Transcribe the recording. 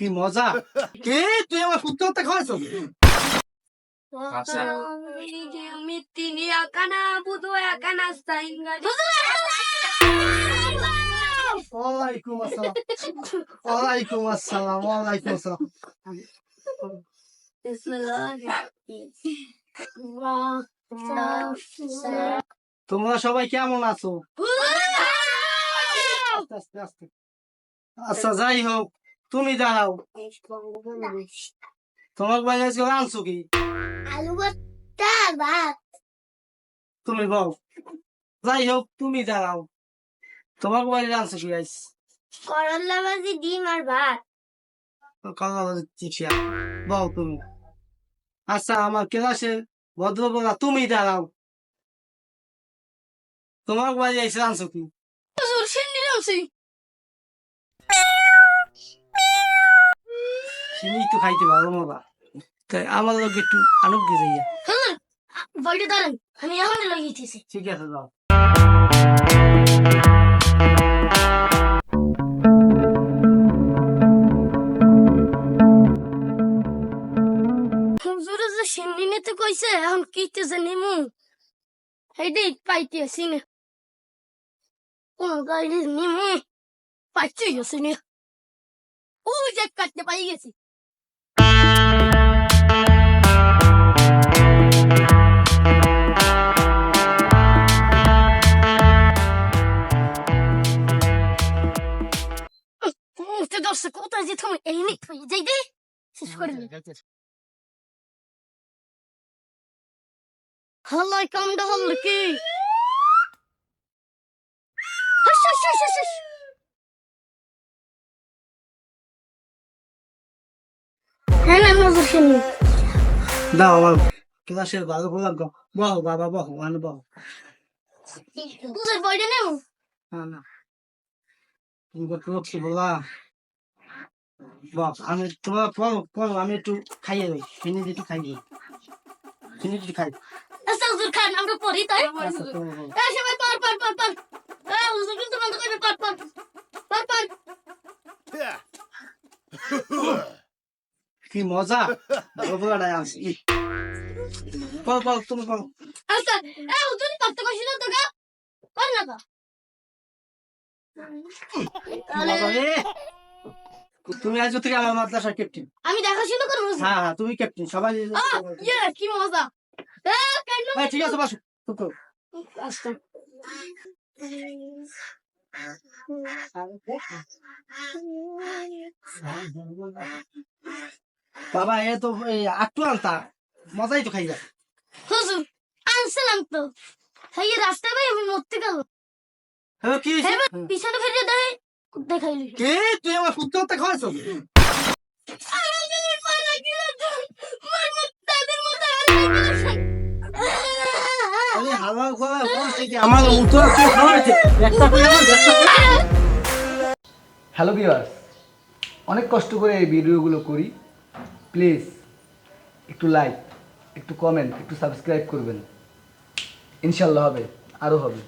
কি মজা! কে তুই আমার ফুটতে হতে খাওয়াইছো? আচ্ছা mitini akana budu akana sainga ওয়ালাইকুম আসসালাম। ওয়ালাইকুম আসসালাম। ওয়ালাইকুম আসসালাম। তোমরা সবাই কেমন আছো? আস্তে আস্তে আস্তে। আচ্ছা যাই হোক, তুমি দাঁড়াও। তোমার বাইরে আজকে আনছো কি? alu bata bat তুমি বল। যাই হোক, তুমি দাঁড়াও। তোমার বাইরে আনছো কি আইস? koralla bazi dim ar bat কথা চিঠিয়া বল তুমি। আচ্ছা আমার ক্লাসে ভদ্রবেলা তুমি দাঁড়াও। তোমার বাইরে এসে আনছো কি? zur shinni ramsi চিনি তো খাইতে ভালো মজা, তাই আমার লোক একটু আনুক দিয়ে যাইয়া। বলতে দাঁড়ান আমি এখন লাগিয়েছি ঠিক আছে যাও। হুজুরে যে সিন্নি নিতে কইছে এখন কিতেছে নিমু হেডি পাইতে আসিনে কোন গাড়ি নিমু পাইতে আসিনে ও যে কাটতে পাই গেছি te dosse কোথায় যে তুমি এই নিক হয়ে যাই দে শেষ করে নি হালাই কামড়া হল কি হস হস হস হস হ্যাঁ না নজর শুনি দাও আমার ক্লাসের ভালো ভালো বহ বাবা বহ মানে বহ। বুঝার বইটা নেও না না তুমি কত কি বলা বহ। আমি তোমার পড়ো পড়ো, আমি একটু খাইয়ে দেই। চিনি একটু খাইয়ে চিনি একটু খাই। আচ্ছা হুজুর খান আমরা পড়ি তাই আচ্ছা তুমি বলো। এই সবাই পার হুজুর কিন্তু বন্ধ করবে পার কি মজা! বলাটাই আসি। পড়ো পড়ো তুমি পড়ো। আচ্ছা এই হুজুর পারতে কইছিল তো গা পার না গা মজা রে! তুমি আজ থেকে আমার মাদ্রাসার ক্যাপ্টেন। আমি দেখাশোনা করব হ্যাঁ হ্যাঁ তুমি ক্যাপ্টেন, সবাই। ইয়ে কি মজা কেন হ্যাঁ ঠিক আছে বসো। চুপ করো। আচ্ছা বাবা এ তো আটটু আনতা মজাই তো খাই যায়। হুজুর আনছিলাম তো এই রাস্তা ভাই আমি মরতে গেল হ্যাঁ কি হয়েছে? পিছনে ফিরে দেখাইলি কে তুই আমার ফুটতে হতে খাওয়াইছো? আরে হাওয়া খাওয়া বলছে কি আমার মুতো কে খাওয়াইছে? একটা করে আমার একটা করে। হ্যালো ভিউয়ার্স, অনেক কষ্ট করে এই ভিডিওগুলো করি। প্লিজ একটু লাইক, একটু কমেন্ট, একটু সাবস্ক্রাইব করবেন। ইনশাল্লাহ হবে, আরও হবে।